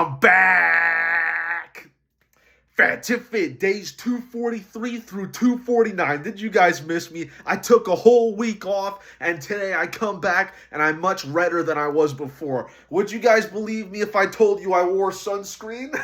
I'm back! Fat Tip Fit, days 243 through 249. Did you guys miss me? I took a whole week off, and today I come back, and I'm much redder than I was before. Would you guys believe me if I told you I wore sunscreen?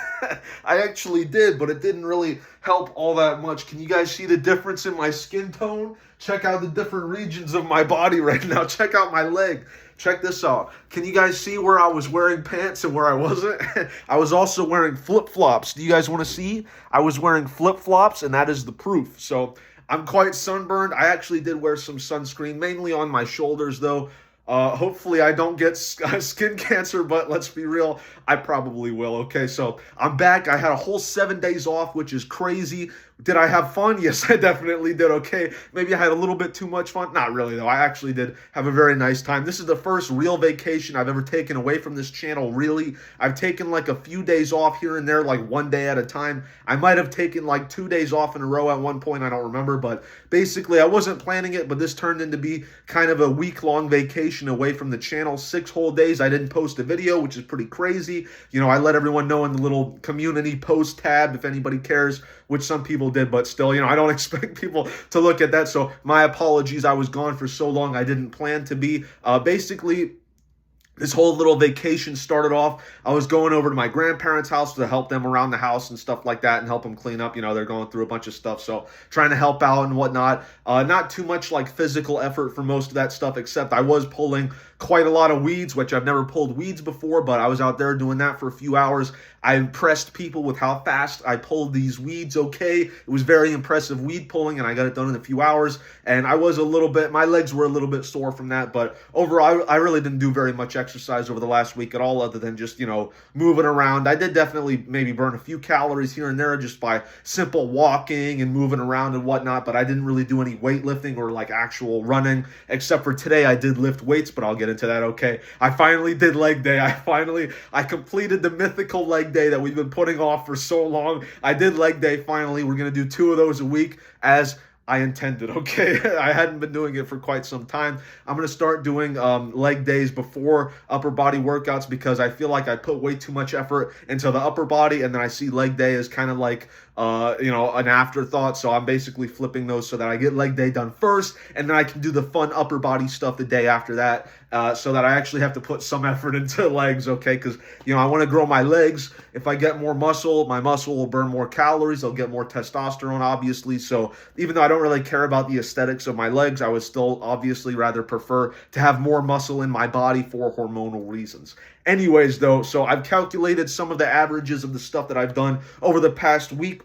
I actually did, but it didn't really help all that much. Can you guys see the difference in my skin tone? Check out the different regions of my body right now. Check out my leg. Check this out. Can you guys see where I was wearing pants and where I wasn't? I was also wearing flip-flops. Do you guys want to see? I was wearing flip-flops, and that is the proof. So I'm quite sunburned. I actually did wear some sunscreen, mainly on my shoulders, though. Hopefully I don't get skin cancer, but let's be real, I probably will. Okay, so I'm back. I had a whole 7 days off, which is crazy. Did I have fun? Yes, I definitely did. Okay, maybe I had a little bit too much fun. Not really, though. I actually did have a very nice time. This is the first real vacation I've ever taken away from this channel, really. I've taken like a few days off here and there, like one day at a time. I might have taken like 2 days off in a row at one point. I don't remember, but basically I wasn't planning it, but this turned into be kind of a week-long vacation away from the channel. 6 whole days I didn't post a video, which is pretty crazy. You know, I let everyone know in the little community post tab if anybody cares, which some people did, but still, you know, I don't expect people to look at that. So my apologies. I was gone for so long. I didn't plan to be. Basically, this whole little vacation started off, I was going over to my grandparents' house to help them around the house and stuff like that and help them clean up. You know, they're going through a bunch of stuff, so trying to help out and whatnot. Not too much like physical effort for most of that stuff, except I was pulling quite a lot of weeds, which I've never pulled weeds before, but I was out there doing that for a few hours. I impressed people with how fast I pulled these weeds, okay? It was very impressive weed pulling, and I got it done in a few hours, and I was a little bit, my legs were a little bit sore from that, but overall, I really didn't do very much exercise over the last week at all, other than just, you know, moving around. I did definitely maybe burn a few calories here and there just by simple walking and moving around and whatnot, but I didn't really do any weightlifting or like actual running, except for today I did lift weights, but I'll get into that, okay? I finally did leg day. I completed the mythical leg day that we've been putting off for so long. I did leg day finally. We're going to do 2 of those a week as I intended, okay? I hadn't been doing it for quite some time. I'm going to start doing leg days before upper body workouts because I feel like I put way too much effort into the upper body, and then I see leg day as kind of like, you know, an afterthought. So I'm basically flipping those so that I get leg day done first, and then I can do the fun upper body stuff the day after that, so that I actually have to put some effort into legs, okay? Because, you know, I want to grow my legs. If I get more muscle, my muscle will burn more calories. I'll get more testosterone, obviously. So even though I don't really care about the aesthetics of my legs, I would still obviously rather prefer to have more muscle in my body for hormonal reasons. Anyways, though, so I've calculated some of the averages of the stuff that I've done over the past week.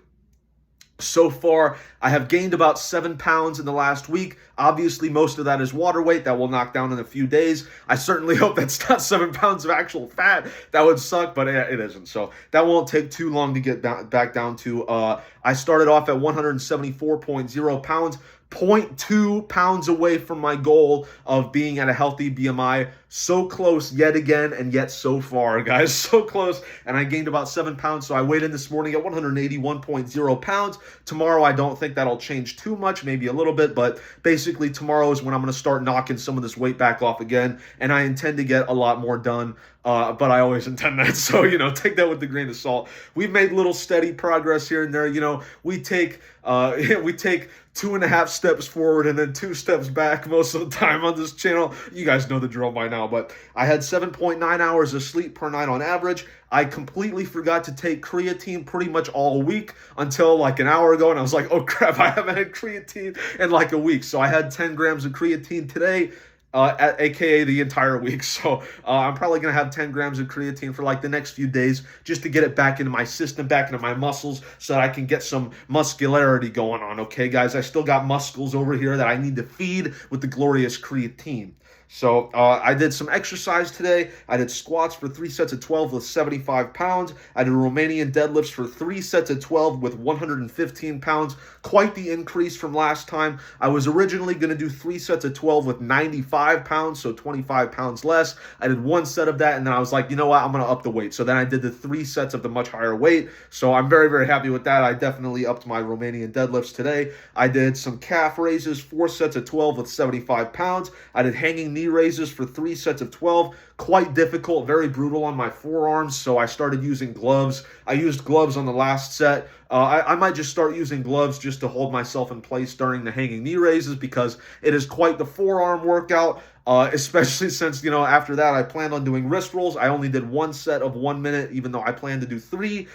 So far, I have gained about 7 pounds in the last week. Obviously, most of that is water weight. That will knock down in a few days. I certainly hope that's not 7 pounds of actual fat. That would suck, but it isn't. So that won't take too long to get back down to. I started off at 174.0 pounds. 0.2 pounds away from my goal of being at a healthy BMI. So close yet again, and yet so far, guys. So close, and I gained about 7 pounds, so I weighed in this morning at 181.0 pounds. Tomorrow, I don't think that'll change too much, maybe a little bit, but basically tomorrow is when I'm going to start knocking some of this weight back off again, and I intend to get a lot more done. But I always intend that, so, you know, take that with a grain of salt. We've made little steady progress here and there. You know, we take 2.5 steps forward and then 2 steps back most of the time on this channel. You guys know the drill by now, but I had 7.9 hours of sleep per night on average. I completely forgot to take creatine pretty much all week until like an hour ago, and I was like, oh crap, I haven't had creatine in like a week. So I had 10 grams of creatine today. AKA the entire week. So I'm probably going to have 10 grams of creatine for like the next few days just to get it back into my system, back into my muscles so that I can get some muscularity going on. Okay, guys, I still got muscles over here that I need to feed with the glorious creatine. So I did some exercise today. I did squats for 3 sets of 12 with 75 pounds. I did Romanian deadlifts for 3 sets of 12 with 115 pounds. Quite the increase from last time. I was originally going to do 3 sets of 12 with 95 pounds, so 25 pounds less. I did 1 set of that, and then I was like, you know what, I'm going to up the weight. So then I did the 3 sets of the much higher weight. So I'm very, very happy with that. I definitely upped my Romanian deadlifts today. I did some calf raises, 4 sets of 12 with 75 pounds. I did hanging knee knee raises for 3 sets of 12. Quite difficult, very brutal on my forearms, so I started using gloves. I used gloves on the last set. I might just start using gloves just to hold myself in place during the hanging knee raises because it is quite the forearm workout, especially since, after that I planned on doing wrist rolls. I only did 1 set of 1 minute, even though I planned to do 3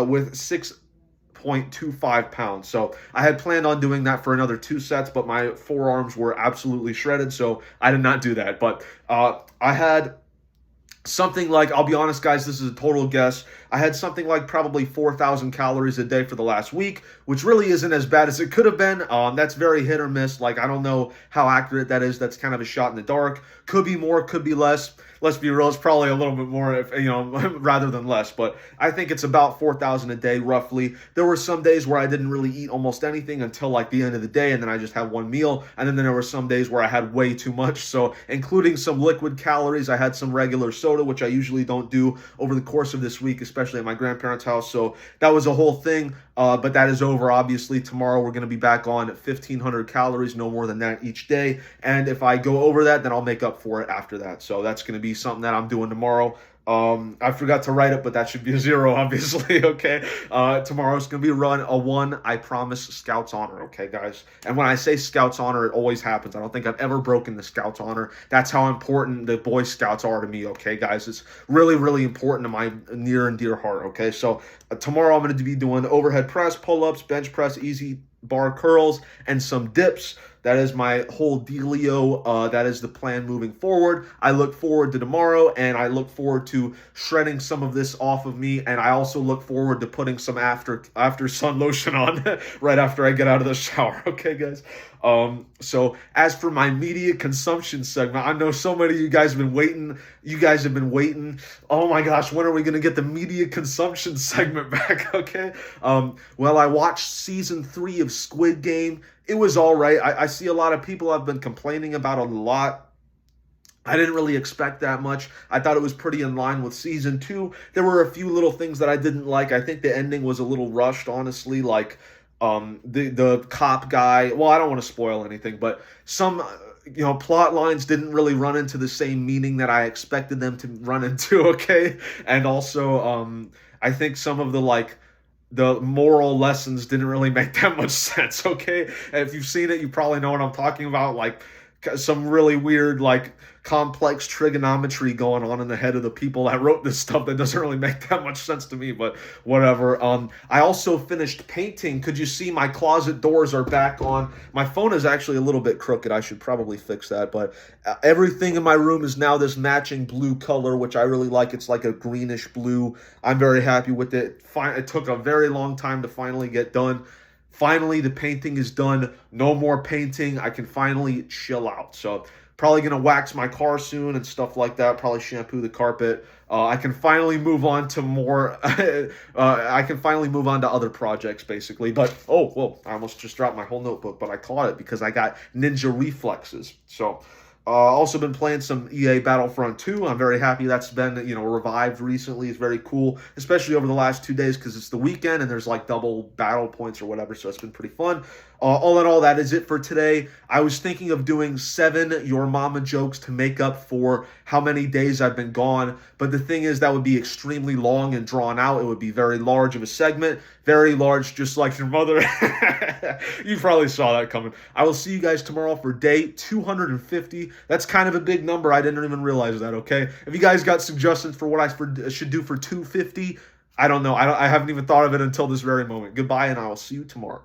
with 6.25 pounds. So I had planned on doing that for another 2 sets, but my forearms were absolutely shredded, so I did not do that. But I had something like, I'll be honest, guys, this is a total guess. I had something like probably 4,000 calories a day for the last week, which really isn't as bad as it could have been. That's very hit or miss. Like, I don't know how accurate that is. That's kind of a shot in the dark. Could be more, could be less. Let's be real, it's probably a little bit more, rather than less. But I think it's about 4,000 a day, roughly. There were some days where I didn't really eat almost anything until like the end of the day, and then I just had one meal. And then there were some days where I had way too much. So including some liquid calories, I had some regular soda, which I usually don't do over the course of this week, especially at my grandparents' house. So that was a whole thing. But that is over, obviously. Tomorrow we're going to be back on 1,500 calories, no more than that each day. And if I go over that, then I'll make up for it after that. So that's going to be something that I'm doing tomorrow. I forgot to write it, but that should be a 0, obviously, okay? Tomorrow's going to be a 1, I promise, Scouts Honor, okay, guys? And when I say Scouts Honor, it always happens. I don't think I've ever broken the Scouts Honor. That's how important the Boy Scouts are to me, okay, guys? It's really, really important to my near and dear heart, okay? So tomorrow I'm going to be doing overhead press, pull-ups, bench press, easy bar curls, and some dips. That is my whole dealio. That is the plan moving forward. I look forward to tomorrow, and I look forward to shredding some of this off of me, and I also look forward to putting some after sun lotion on right after I get out of the shower. Okay, guys? So as for my media consumption segment, I know so many of you guys have been waiting. You guys have been waiting. Oh my gosh, when are we going to get the media consumption segment back? Okay. Well, I watched season 3 of Squid Game. It was all right. I see a lot of people have been complaining about it a lot. I didn't really expect that much. I thought it was pretty in line with season 2. There were a few little things that I didn't like. I think the ending was a little rushed, honestly. Like, the cop guy, well, I don't want to spoil anything, but some plot lines didn't really run into the same meaning that I expected them to run into, okay? And also I think some of the moral lessons didn't really make that much sense, okay? And if you've seen it, you probably know what I'm talking about, like some really weird, like, complex trigonometry going on in the head of the people that wrote this stuff that doesn't really make that much sense to me, but whatever. I also finished painting. Could you see my closet doors are back on? My phone is actually a little bit crooked. I should probably fix that, but everything in my room is now this matching blue color, which I really like. It's like a greenish blue. I'm very happy with it. It took a very long time to finally get done. Finally, the painting is done. No more painting. I can finally chill out. So probably going to wax my car soon and stuff like that. Probably shampoo the carpet. I can finally move on to more. I can finally move on to other projects, basically. But, oh, whoa, I almost just dropped my whole notebook, but I caught it because I got ninja reflexes. So, also been playing some EA Battlefront 2. I'm very happy that's been, revived recently. It's very cool, especially over the last 2 days because it's the weekend and there's like double battle points or whatever, so it's been pretty fun. All in all, that is it for today. I was thinking of doing 7 Your Mama jokes to make up for how many days I've been gone, but the thing is that would be extremely long and drawn out. It would be very large of a segment, very large, just like your mother. You probably saw that coming. I will see you guys tomorrow for day 250. That's kind of a big number. I didn't even realize that, okay? If you guys got suggestions for what I should do for 250, I don't know. I haven't even thought of it until this very moment. Goodbye, and I will see you tomorrow.